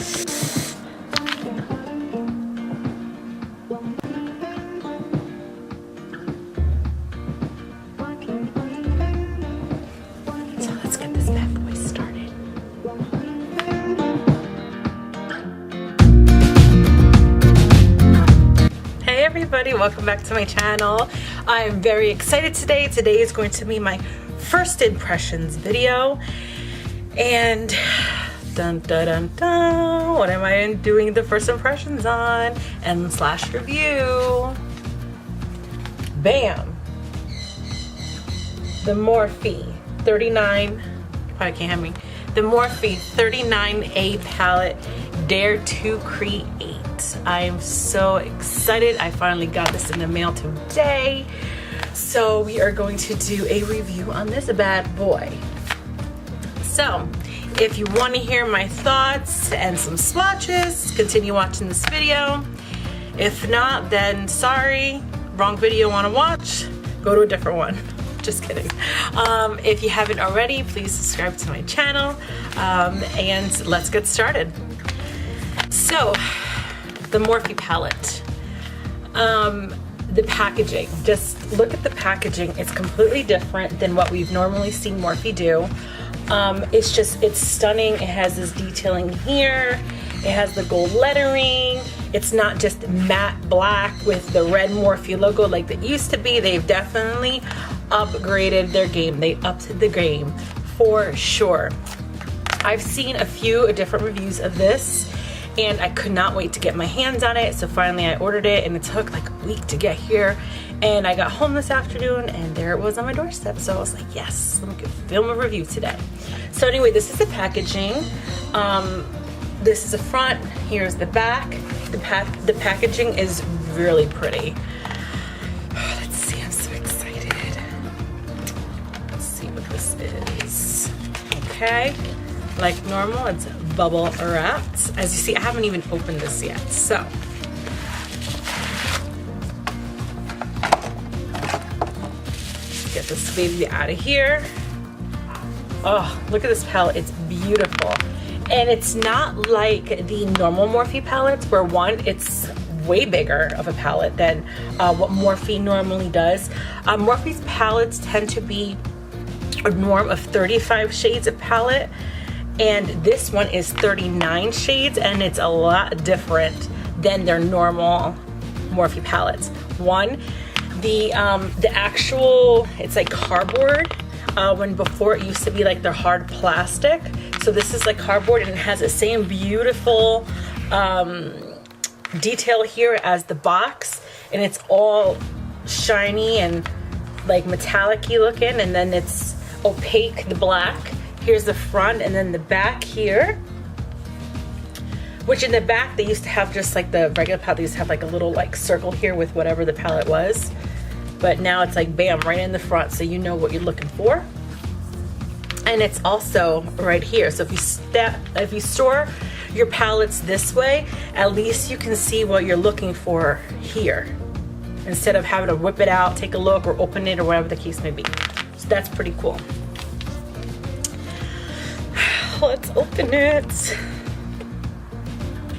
let's get this bad boy started. Hey everybody, welcome back to my channel. I'm very excited today. Today is going to be my first impressions video. And dun dun dun dun, what am I doing the first impressions on and slash review? Bam! The Morphe 39, probably can't have me. The Morphe 39A palette Dare to Create. I am so excited. I finally got this in the mail today. So we are going to do a review on this bad boy. So if you want to hear my thoughts and some swatches, continue watching this video. If not, then sorry, wrong video want to watch, go to a different one. Just kidding. If you haven't already, please subscribe to my channel, and let's get started. So the Morphe palette, the packaging, just look at the packaging. It's completely different than what we've normally seen Morphe do. It's stunning. It has this detailing here. It has the gold lettering. It's not just matte black with the red Morphe logo like it used to be. They've definitely upgraded their game. They upped the game for sure. I've seen a few different reviews of this and I could not wait to get my hands on it. So finally I ordered it and it took like a week to get here. And I got home this afternoon and there it was on my doorstep. So I was like, yes, let me film a review today. So anyway, this is the packaging. This is the front, here's the back. The packaging is really pretty. Let's see, I'm so excited. Let's see what this is. Okay, like normal, it's bubble wrapped. As you see, I haven't even opened this yet, so. Get this baby out of here. Oh, look at this palette, it's beautiful. And it's not like the normal Morphe palettes where one, it's way bigger of a palette than what Morphe normally does. Morphe's palettes tend to be a norm of 35 shades of palette, and this one is 39 shades, and it's a lot different than their normal Morphe palettes. One, the actual, it's like cardboard, when before it used to be like the hard plastic. So this is like cardboard and it has the same beautiful detail here as the box, and it's all shiny and like metallic-y looking, and then it's opaque, the black. Here's the front, and then the back here, which in the back they used to have just like the regular palette. They used to have like a little like circle here with whatever the palette was, but now it's like bam, right in the front, so you know what you're looking for. And it's also right here. So if you store your palettes this way, at least you can see what you're looking for here, instead of having to whip it out, take a look, or open it, or whatever the case may be. So that's pretty cool. Let's open it.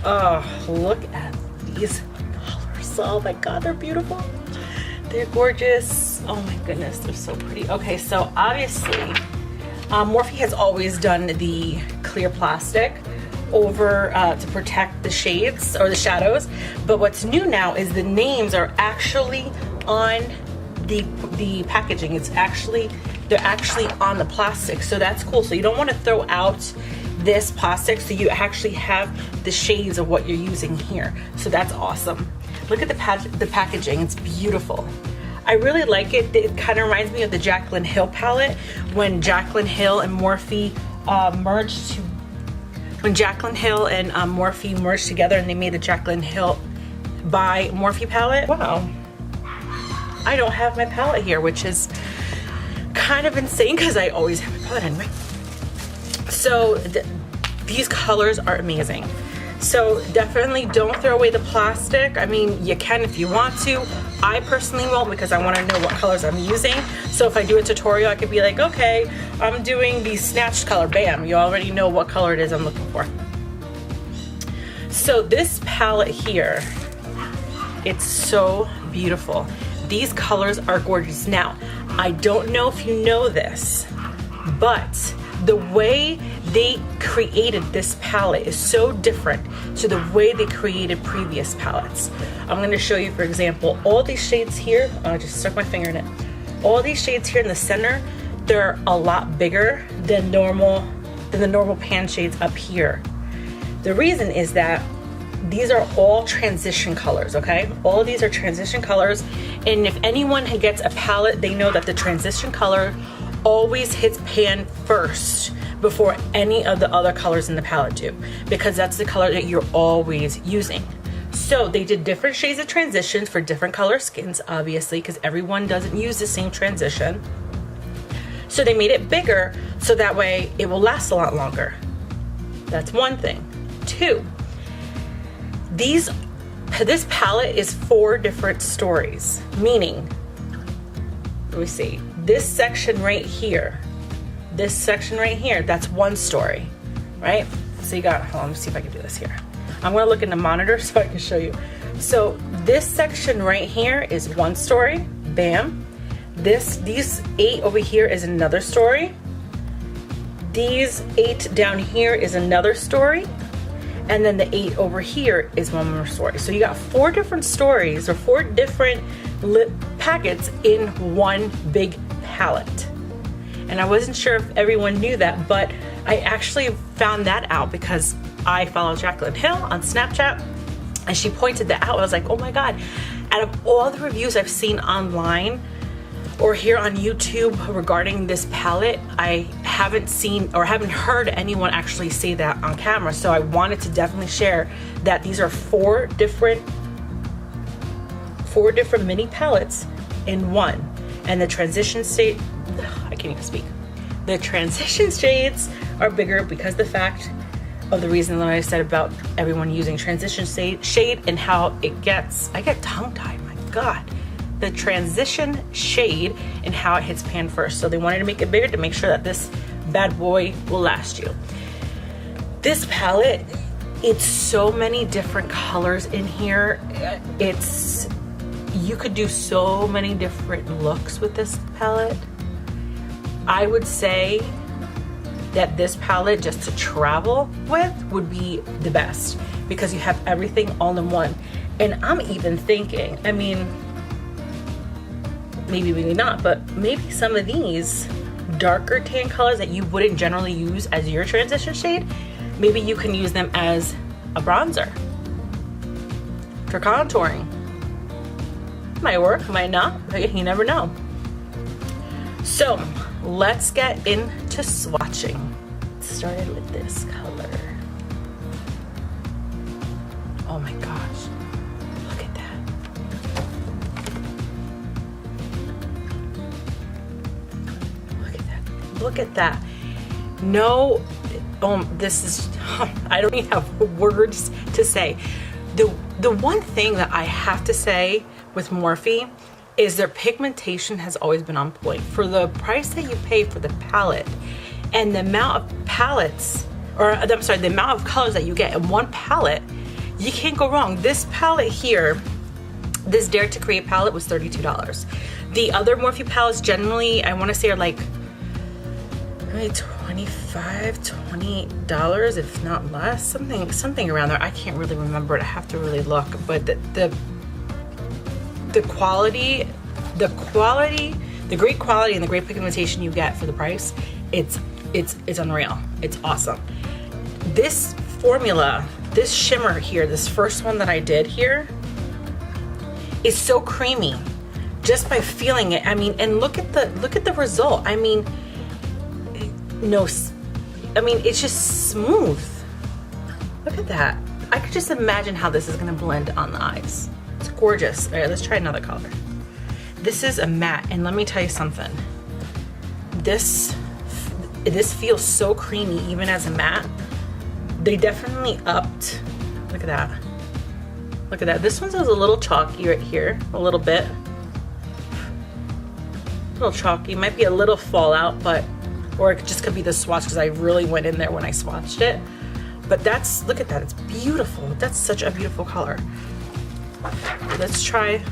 Oh, look at these colors. Oh my God, they're beautiful. They're gorgeous. Oh my goodness, they're so pretty. Okay, so obviously, Morphe has always done the clear plastic over to protect the shades or the shadows, but what's new now is the names are actually on the packaging. They're actually on the plastic, so that's cool. So you don't want to throw out this plastic, so you actually have the shades of what you're using here. So that's awesome. Look at the packaging, it's beautiful. I really like it. It kind of reminds me of the Jaclyn Hill palette when Jaclyn Hill and Morphe merged together and they made the Jaclyn Hill by Morphe palette. Wow. I don't have my palette here, which is kind of insane because I always have my palette anyway. So these colors are amazing. So definitely don't throw away the plastic. I mean, you can if you want to. I personally won't, because I want to know what colors I'm using. So if I do a tutorial, I could be like, okay, I'm doing the snatched color. Bam, you already know what color it is I'm looking for. So this palette here, it's so beautiful. These colors are gorgeous. Now, I don't know if you know this, but the way they created this palette is so different to the way they created previous palettes. I'm going to show you, for example, all these shades here. I just stuck my finger in it. All these shades here in the center, they're a lot bigger than the normal pan shades up here. The reason is that these are all transition colors, okay? All of these are transition colors, and if anyone gets a palette, they know that the transition color always hits pan first before any of the other colors in the palette do, because that's the color that you're always using. So they did different shades of transitions for different color skins, obviously, because everyone doesn't use the same transition. So they made it bigger so that way it will last a lot longer. That's one thing. Two, this palette is 4 different stories, meaning, let me see, this section right here, that's one story, right? So you got, hold on, let me see if I can do this here. I'm gonna look in the monitor so I can show you. So this section right here is one story, bam. These 8 over here is another story. These 8 down here is another story. And then the 8 over here is one more story. So you got 4 different stories, or 4 different lip packets in one big palette. And I wasn't sure if everyone knew that, but I actually found that out because I follow Jaclyn Hill on Snapchat, and she pointed that out. I was like, oh my God, out of all the reviews I've seen online or here on YouTube regarding this palette, I haven't seen or haven't heard anyone actually say that on camera. So I wanted to definitely share that these are 4 different mini palettes in one. And the transition shade, I can't even speak. The transition shades are bigger because the fact of the reason that I said about everyone using transition shade and how it gets, I get tongue-tied, my God. The transition shade and how it hits pan first. So they wanted to make it bigger to make sure that this bad boy will last you. This palette, it's so many different colors in here. You could do so many different looks with this palette. I would say that this palette just to travel with would be the best because you have everything all in one. And I'm even thinking, I mean, maybe not, but maybe some of these darker tan colors that you wouldn't generally use as your transition shade, maybe you can use them as a bronzer for contouring. Might work, might not, but you never know. So let's get into swatching. Started with this color. Oh my gosh, look at that. Look at that. No, this is, I don't even have words to say. The one thing that I have to say with Morphe is their pigmentation has always been on point. For the price that you pay for the palette and the amount of palettes, or I'm sorry, the amount of colors that you get in one palette, you can't go wrong. This palette here, this Dare to Create palette was $32. The other Morphe palettes generally, I wanna say are like, maybe $25, $28, if not less, something around there. I can't really remember it. I have to really look. But the quality, the great quality and the great pigmentation you get for the price, it's unreal. It's awesome. This formula, this shimmer here, this first one that I did here, is so creamy just by feeling it. I mean, and look at the result. I mean, it's just smooth. Look at that. I could just imagine how this is gonna blend on the eyes. It's gorgeous. All right, let's try another color. This is a matte, and let me tell you something. This feels so creamy even as a matte. They definitely upped. Look at that. Look at that. This one's a little chalky right here, a little bit. A little chalky, might be a little fallout, but or it just could be the swatch because I really went in there when I swatched it. But that's, look at that, it's beautiful. That's such a beautiful color. Let's try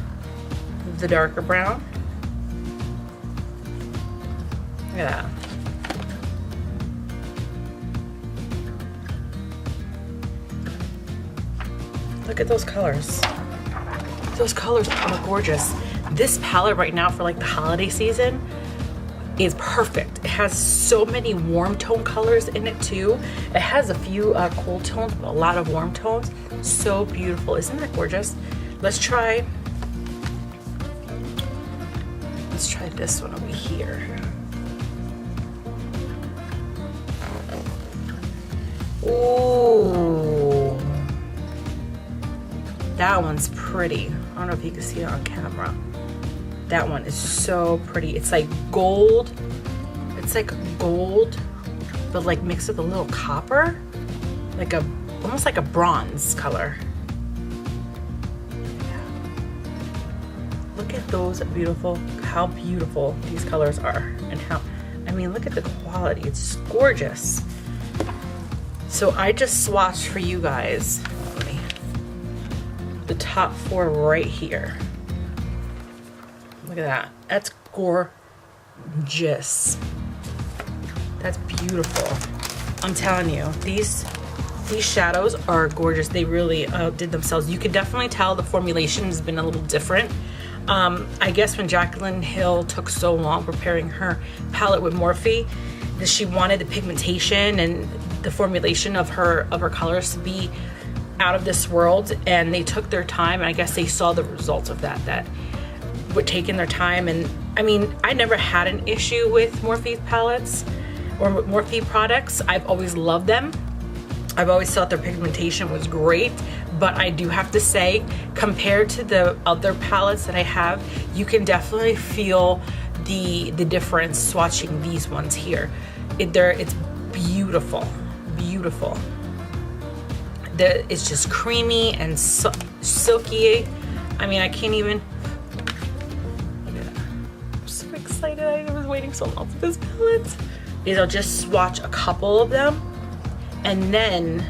the darker brown. Look at that. Look at those colors. Those colors are gorgeous. This palette right now for like the holiday season is perfect. It has so many warm tone colors in it too. It has a few cool tones, but a lot of warm tones. So beautiful. Isn't that gorgeous? Let's try this one over here. Ooh. That one's pretty. I don't know if you can see it on camera. That one is so pretty. It's like gold. It's like gold, but like mixed with a little copper. Like almost like a bronze color. Look at those beautiful, how beautiful these colors are. And how, I mean, look at the quality. It's gorgeous. So I just swatched for you guys the top 4 right here. Look at that. That's gorgeous. That's beautiful. I'm telling you, these shadows are gorgeous. They really did themselves. You can definitely tell the formulation has been a little different. I guess when Jaclyn Hill took so long preparing her palette with Morphe, that she wanted the pigmentation and the formulation of her colors to be out of this world, and they took their time, and I guess they saw the results of that would taking their time. And I mean, I never had an issue with Morphe palettes or Morphe products. I've always loved them. I've always thought their pigmentation was great, but I do have to say, compared to the other palettes that I have, you can definitely feel the difference swatching these ones here. It's beautiful, beautiful. It's just creamy and silky. I mean, I can't even. Look at that. I'm so excited. I was waiting so long for this palette. I'll just swatch a couple of them, and then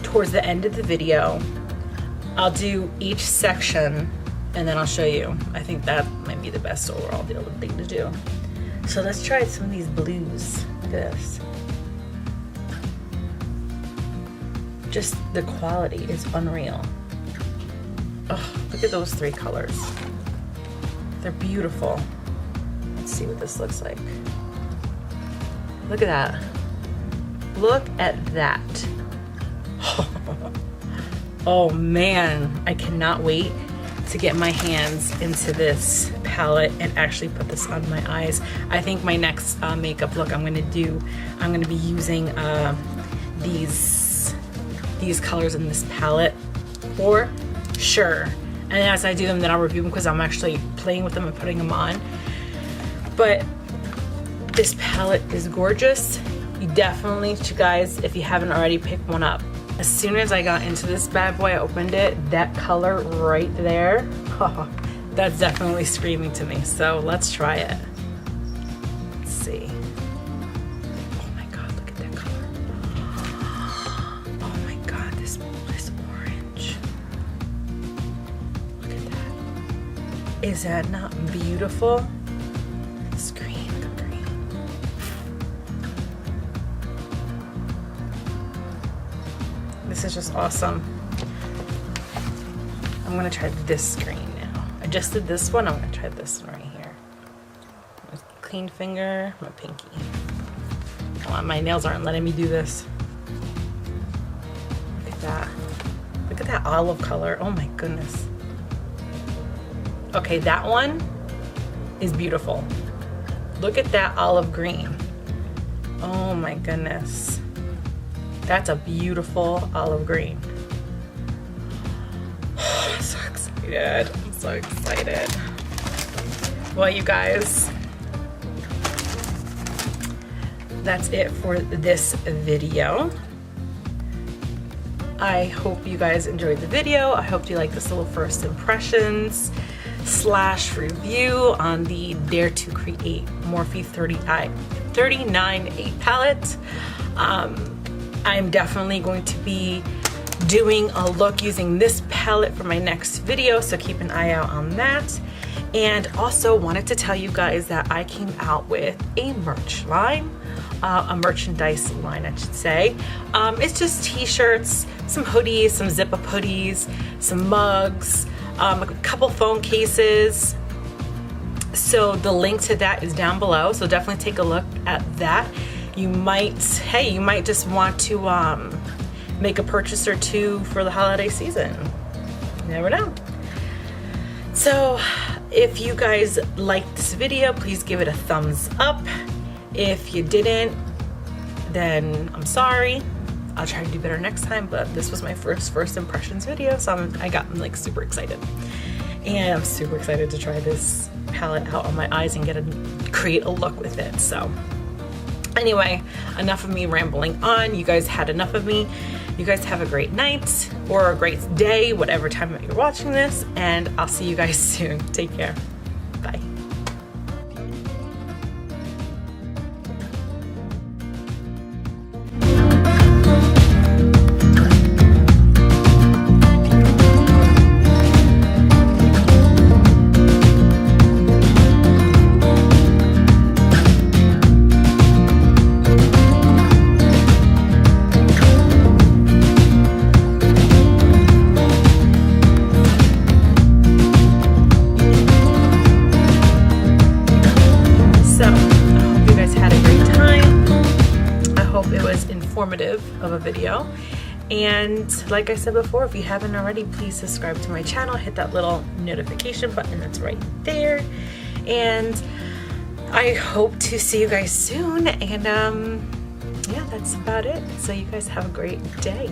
towards the end of the video, I'll do each section, and then I'll show you. I think that might be the best overall thing to do. So let's try some of these blues. Look at this. Just the quality is unreal. Oh, look at those 3 colors. They're beautiful. Let's see what this looks like. Look at that. Look at that. Oh man, I cannot wait to get my hands into this palette and actually put this on my eyes. I think my next makeup look I'm gonna be using these colors in this palette for sure. And as I do them, then I'll review them because I'm actually playing with them and putting them on. But this palette is gorgeous. You definitely, you guys, if you haven't already, pick one up. As soon as I got into this bad boy, I opened it, that color right there, that's definitely screaming to me. So let's try it. Let's see. Oh my God, look at that color. Oh my God, this orange. Look at that. Is that not beautiful? This green, look at green. This is just awesome. I'm gonna try this green now. I just did this one, I'm gonna try this one right here. My clean finger, my pinky. Oh, my nails aren't letting me do this. Look at that. Look at that olive color, oh my goodness. Okay, that one is beautiful. Look at that olive green. Oh my goodness. That's a beautiful olive green. I'm so excited. I'm so excited. Well, you guys, that's it for this video. I hope you guys enjoyed the video. I hope you like this little first impressions / review on the Dare to Create Morphe 39 8 palette. I'm definitely going to be doing a look using this palette for my next video, so keep an eye out on that. And also wanted to tell you guys that I came out with a merch line, a merchandise line I should say. It's just t-shirts, some hoodies, some zip up hoodies, some mugs, a couple phone cases. So the link to that is down below, so definitely take a look at that. You might just want to make a purchase or two for the holiday season. You never know. So if you guys liked this video, please give it a thumbs up. If you didn't, then I'm sorry. I'll try to do better next time, but this was my first impressions video, so I got like super excited. And I'm super excited to try this palette out on my eyes and create a look with it. So anyway, enough of me rambling on. You guys had enough of me. You guys have a great night or a great day, whatever time that you're watching this, and I'll see you guys soon. Take care. Bye. Of a video, and like I said before, if you haven't already, please subscribe to my channel, hit that little notification button that's right there, and I hope to see you guys soon. And yeah, that's about it. So you guys have a great day.